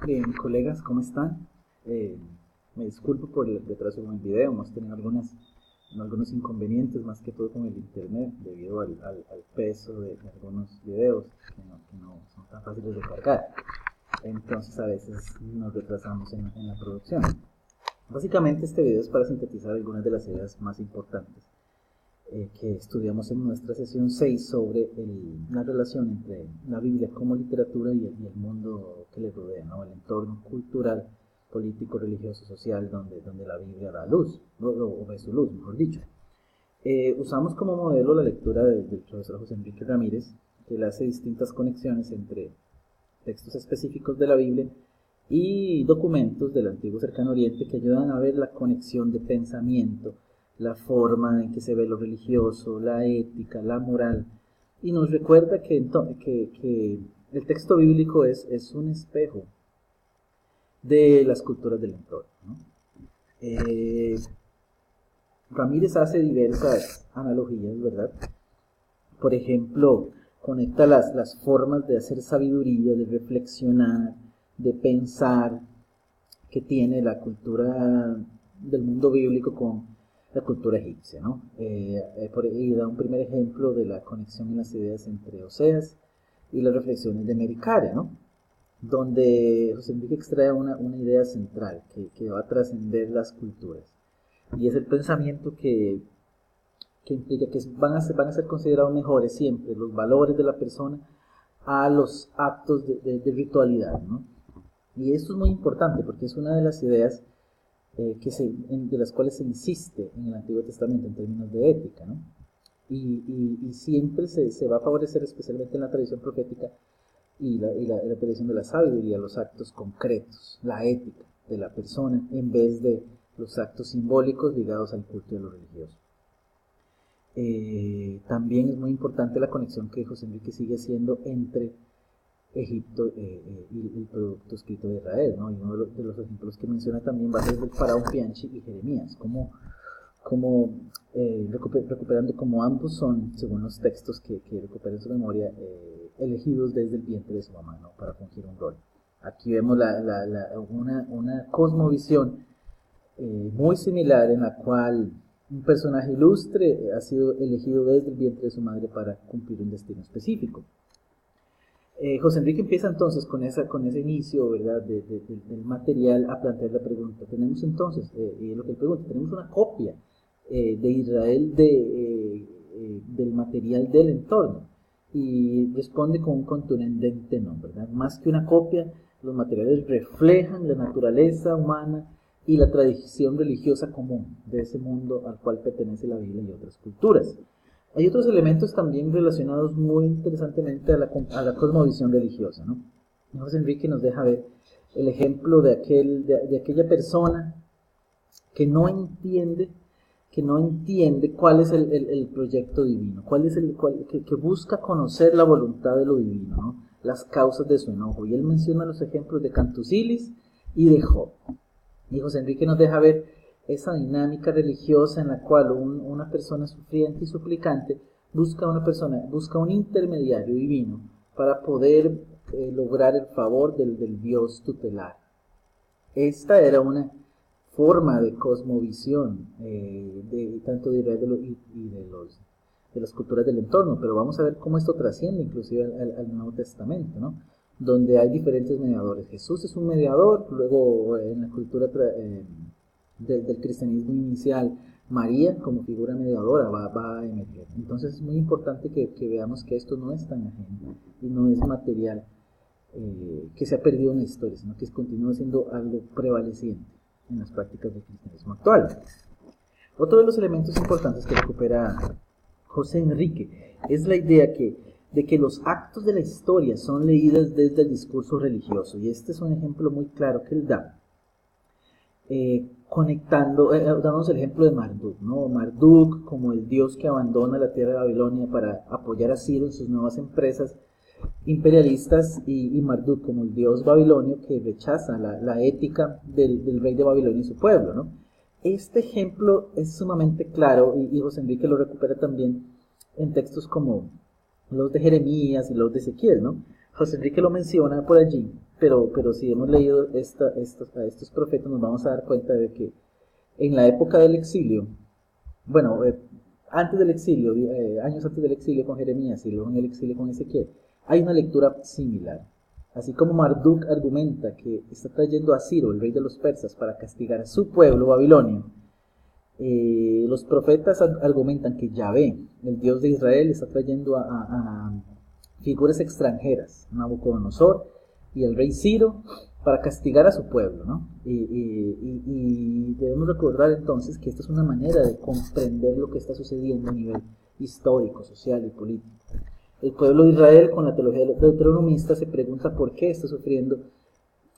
Bien, colegas, ¿cómo están? Me disculpo por el retraso con el video, hemos tenido algunos inconvenientes, más que todo con el internet, debido al peso de algunos videos que no son tan fáciles de cargar. Entonces a veces nos retrasamos en la producción. Básicamente este video es para sintetizar algunas de las ideas más importantes que estudiamos en nuestra sesión 6 sobre la relación entre la Biblia como literatura y el mundo que le rodea, ¿no? El entorno cultural, político, religioso, social, donde la Biblia da luz, o ve su luz, mejor dicho. Usamos como modelo la lectura del profesor José Enrique Ramírez, que le hace distintas conexiones entre textos específicos de la Biblia y documentos del antiguo cercano oriente que ayudan a ver la conexión de pensamiento, la forma en que se ve lo religioso, la ética, la moral, y nos recuerda que el texto bíblico es un espejo de las culturas del entorno, ¿no? Ramírez hace diversas analogías, ¿verdad? Por ejemplo, conecta las formas de hacer sabiduría, de reflexionar, de pensar que tiene la cultura del mundo bíblico con la cultura egipcia, ¿no? Y da un primer ejemplo de la conexión en las ideas entre Oseas y las reflexiones de Mercárea, ¿no? Donde José Enrique extrae una idea central que va a trascender las culturas, y es el pensamiento que implica que van a ser considerados mejores siempre los valores de la persona a los actos de ritualidad, ¿no? Y esto es muy importante porque es una de las ideas de las cuales se insiste en el Antiguo Testamento en términos de ética, ¿no? Y siempre se va a favorecer, especialmente en la tradición profética y la tradición de la sabiduría, los actos concretos, la ética de la persona, en vez de los actos simbólicos ligados al culto de lo religioso. También es muy importante la conexión que José Enrique sigue haciendo entre Egipto y el producto escrito de Israel, ¿no? Y uno de los ejemplos que menciona también va a ser el faraón Pianchi y Jeremías, recuperando como ambos son, según los textos que recupera en su memoria, elegidos desde el vientre de su mamá, ¿no? Para fungir un rol. Aquí vemos una cosmovisión muy similar, en la cual un personaje ilustre ha sido elegido desde el vientre de su madre para cumplir un destino específico. José Enrique empieza entonces con ese inicio, ¿verdad?, del material, a plantear la pregunta. Tenemos entonces, lo que él pregunta, tenemos una copia de Israel del material del entorno, y responde con un contundente no, ¿verdad? Más que una copia, los materiales reflejan la naturaleza humana y la tradición religiosa común de ese mundo al cual pertenece la Biblia y otras culturas. Hay otros elementos también relacionados muy interesantemente a la cosmovisión religiosa, ¿no? José Enrique nos deja ver el ejemplo de aquella persona que no entiende cuál es el proyecto divino, que busca conocer la voluntad de lo divino, ¿no? Las causas de su enojo. Y él menciona los ejemplos de Cantusilis y de Job. Y José Enrique nos deja ver esa dinámica religiosa en la cual una persona sufriente y suplicante busca un intermediario divino para poder lograr el favor del Dios tutelar. Esta era una forma de cosmovisión tanto de Israel y de las culturas del entorno, pero vamos a ver cómo esto trasciende inclusive al Nuevo Testamento, ¿no? Donde hay diferentes mediadores. Jesús es un mediador, luego en la cultura del cristianismo inicial, María como figura mediadora va a emerger. Entonces es muy importante que veamos que esto no es tan ajeno y no es material que se ha perdido en la historia, sino que continúa siendo algo prevaleciente en las prácticas del cristianismo actual. Otro de los elementos importantes que recupera José Enrique es la idea de que los actos de la historia son leídas desde el discurso religioso, y este es un ejemplo muy claro que él da, dándonos el ejemplo de Marduk, ¿no? Marduk como el dios que abandona la tierra de Babilonia para apoyar a Ciro en sus nuevas empresas imperialistas, y Marduk como el dios babilonio que rechaza la ética del rey de Babilonia y su pueblo, ¿no? Este ejemplo es sumamente claro, y José Enrique lo recupera también en textos como los de Jeremías y los de Ezequiel, ¿no? José Enrique lo menciona por allí, pero si hemos leído a estos profetas nos vamos a dar cuenta de que en la época del exilio, bueno, antes del exilio, años antes del exilio con Jeremías y luego en el exilio con Ezequiel, hay una lectura similar. Así como Marduk argumenta que está trayendo a Ciro, el rey de los persas, para castigar a su pueblo babilonio, los profetas argumentan que Yahvé, el Dios de Israel, está trayendo a figuras extranjeras, Nabucodonosor y el rey Ciro, para castigar a su pueblo, ¿no? Y debemos recordar entonces que esta es una manera de comprender lo que está sucediendo a nivel histórico, social y político. El pueblo de Israel, con la teología deuteronomista, se pregunta por qué está sufriendo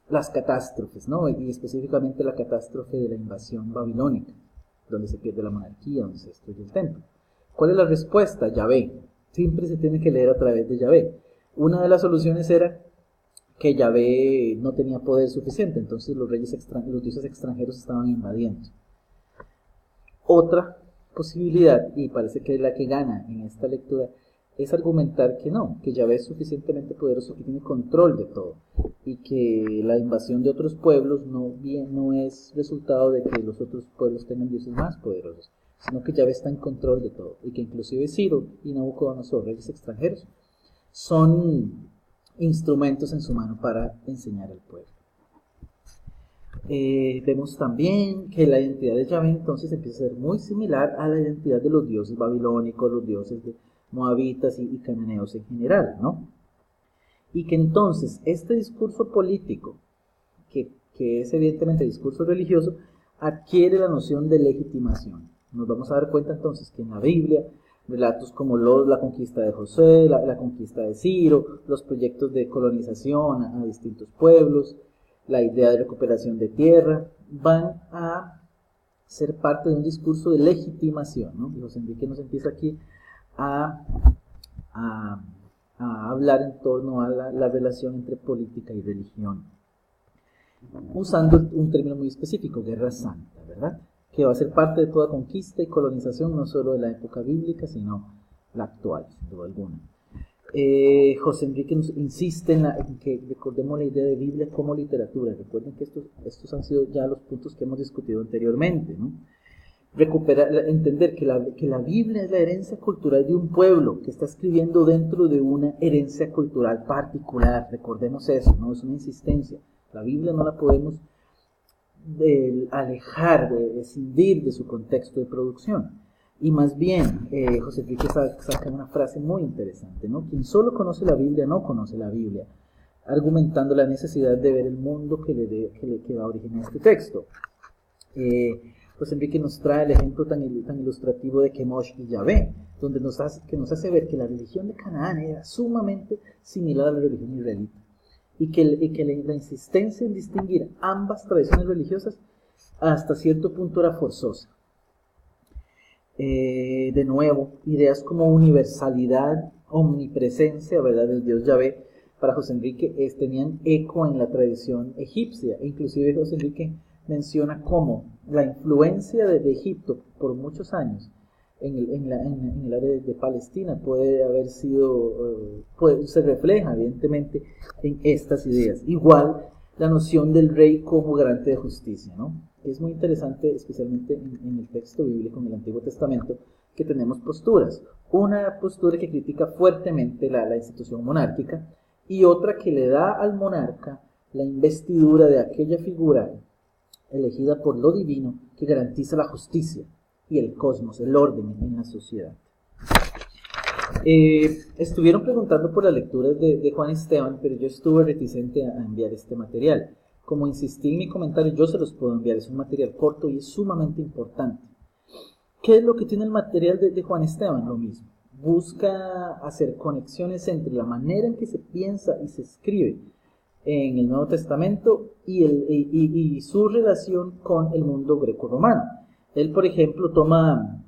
las catástrofes, ¿no? Y específicamente la catástrofe de la invasión babilónica, donde se pierde la monarquía, donde se destruye el templo. ¿Cuál es la respuesta? Yahvé. Siempre se tiene que leer a través de Yahvé. Una de las soluciones era que Yahvé no tenía poder suficiente, entonces los dioses extranjeros estaban invadiendo. Otra posibilidad, y parece que es la que gana en esta lectura, es argumentar que no, que Yahvé es suficientemente poderoso, que tiene control de todo, y que la invasión de otros pueblos no es resultado de que los otros pueblos tengan dioses más poderosos, sino que Yahvé está en control de todo, y que inclusive Ciro y Nabucodonosor, reyes extranjeros, son instrumentos en su mano para enseñar al pueblo. Vemos también que la identidad de Yahvé entonces empieza a ser muy similar a la identidad de los dioses babilónicos, los dioses de moabitas y cananeos en general, ¿no? Y que entonces este discurso político, que es evidentemente discurso religioso, adquiere la noción de legitimación. Nos vamos a dar cuenta entonces que en la Biblia relatos como la conquista de José, la conquista de Ciro, los proyectos de colonización a distintos pueblos, la idea de recuperación de tierra, van a ser parte de un discurso de legitimación, ¿no? Y José Enrique nos empieza aquí a hablar en torno a la relación entre política y religión, usando un término muy específico, guerra santa, ¿verdad? Que va a ser parte de toda conquista y colonización, no solo de la época bíblica, sino la actual, sin duda alguna. José Enrique nos insiste en que recordemos la idea de Biblia como literatura. Recuerden que estos han sido ya los puntos que hemos discutido anteriormente, ¿no? Entender que la Biblia es la herencia cultural de un pueblo que está escribiendo dentro de una herencia cultural particular. Recordemos eso, ¿no? Es una insistencia. La Biblia no la podemos alejar, de escindir de su contexto de producción. Y más bien, José Enrique saca una frase muy interesante, ¿no? Quien solo conoce la Biblia no conoce la Biblia, argumentando la necesidad de ver el mundo que le da origen a este texto. José Enrique nos trae el ejemplo tan ilustrativo de Kemosh y Yahvé, donde nos hace ver que la religión de Canaán era sumamente similar a la religión israelita, y que la insistencia en distinguir ambas tradiciones religiosas hasta cierto punto era forzosa. De nuevo, ideas como universalidad, omnipresencia, ¿verdad?, del Dios Yahvé, para José Enrique tenían eco en la tradición egipcia. Inclusive José Enrique menciona cómo la influencia de Egipto por muchos años en el área de Palestina puede haber sido, se refleja evidentemente en estas ideas. Igual la noción del rey como garante de justicia, ¿no? Es muy interesante, especialmente en el texto bíblico, en el Antiguo Testamento, que tenemos posturas. Una postura que critica fuertemente la institución monárquica y otra que le da al monarca la investidura de aquella figura elegida por lo divino que garantiza la justicia y el cosmos, el orden en la sociedad. Estuvieron preguntando por las lecturas de Juan Esteban, pero yo estuve reticente a enviar este material. Como insistí en mi comentario, yo se los puedo enviar. Es un material corto y es sumamente importante. ¿Qué es lo que tiene el material de Juan Esteban? Lo mismo. Busca hacer conexiones entre la manera en que se piensa y se escribe en el Nuevo Testamento y su relación con el mundo greco-romano. Él, por ejemplo, toma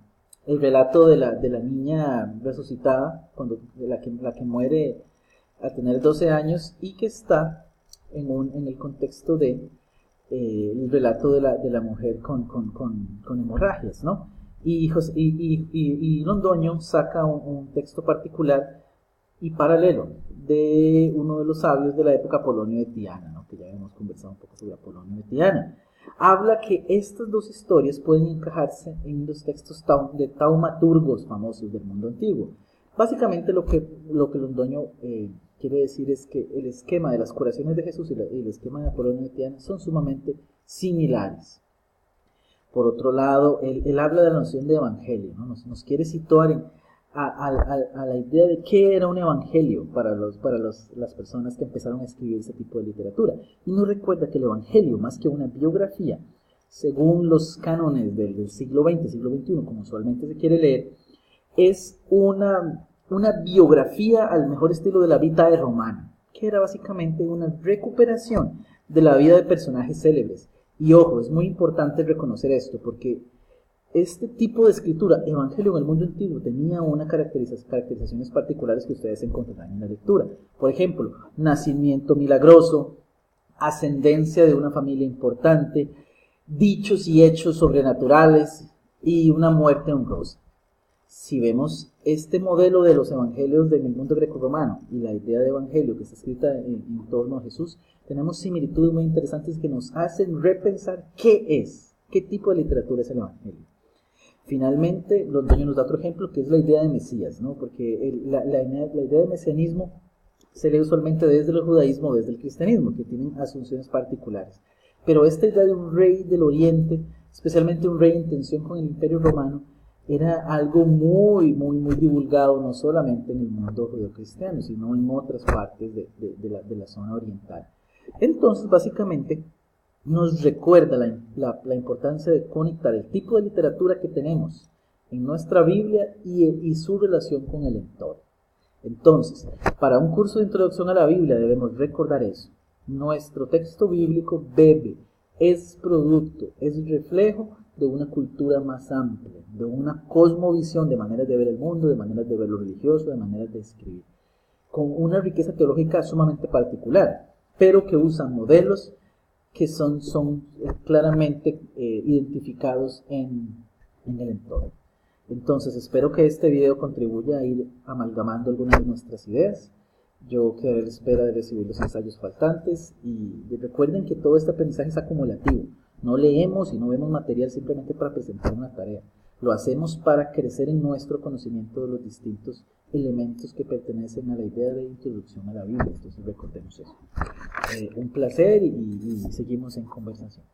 el relato de la niña resucitada, la que muere a tener 12 años y que está en el contexto de el relato de la mujer con hemorragias, ¿no? Y Londoño saca un texto particular y paralelo de uno de los sabios de la época, Apolonio de Tiana, ¿no? Que ya hemos conversado un poco sobre Apolonio de Tiana. Habla que estas dos historias pueden encajarse en los textos de taumaturgos famosos del mundo antiguo. Básicamente lo que Londoño quiere decir es que el esquema de las curaciones de Jesús y el esquema de Apolonio de Tiana son sumamente similares. Por otro lado, él habla de la noción de evangelio, ¿no? Nos quiere situar a la idea de qué era un evangelio para las personas que empezaron a escribir ese tipo de literatura. Y nos recuerda que el evangelio, más que una biografía, según los cánones del siglo XX, siglo XXI, como usualmente se quiere leer, es una biografía al mejor estilo de la Vitae Romana, que era básicamente una recuperación de la vida de personajes célebres. Y ojo, es muy importante reconocer esto, porque este tipo de escritura, evangelio en el mundo antiguo, tenía unas caracterizaciones particulares que ustedes encontrarán en la lectura. Por ejemplo, nacimiento milagroso, ascendencia de una familia importante, dichos y hechos sobrenaturales y una muerte honrosa. Si vemos este modelo de los evangelios del mundo grecorromano y la idea de evangelio que está escrita en torno a Jesús, tenemos similitudes muy interesantes que nos hacen repensar qué tipo de literatura es el evangelio. Finalmente, Londoño nos da otro ejemplo que es la idea de Mesías, ¿no? Porque la idea de mesianismo se lee usualmente desde el judaísmo o desde el cristianismo, que tienen asunciones particulares. Pero esta idea de un rey del oriente, especialmente un rey en tensión con el imperio romano, era algo muy divulgado, no solamente en el mundo judeocristiano, sino en otras partes de la zona oriental. Entonces, básicamente, nos recuerda la importancia de conectar el tipo de literatura que tenemos en nuestra Biblia y su relación con el entorno. Entonces, para un curso de introducción a la Biblia debemos recordar eso. Nuestro texto bíblico es producto, es reflejo de una cultura más amplia, de una cosmovisión de maneras de ver el mundo, de maneras de ver lo religioso, de maneras de escribir, con una riqueza teológica sumamente particular, pero que usa modelos que son claramente identificados en el entorno. Entonces, espero que este video contribuya a ir amalgamando algunas de nuestras ideas. Yo quedaré a la espera de recibir los ensayos faltantes y recuerden que todo este aprendizaje es acumulativo. No leemos y no vemos material simplemente para presentar una tarea. Lo hacemos para crecer en nuestro conocimiento de los distintos elementos que pertenecen a la idea de introducción a la Biblia. Entonces recordemos eso. Un placer y seguimos en conversación.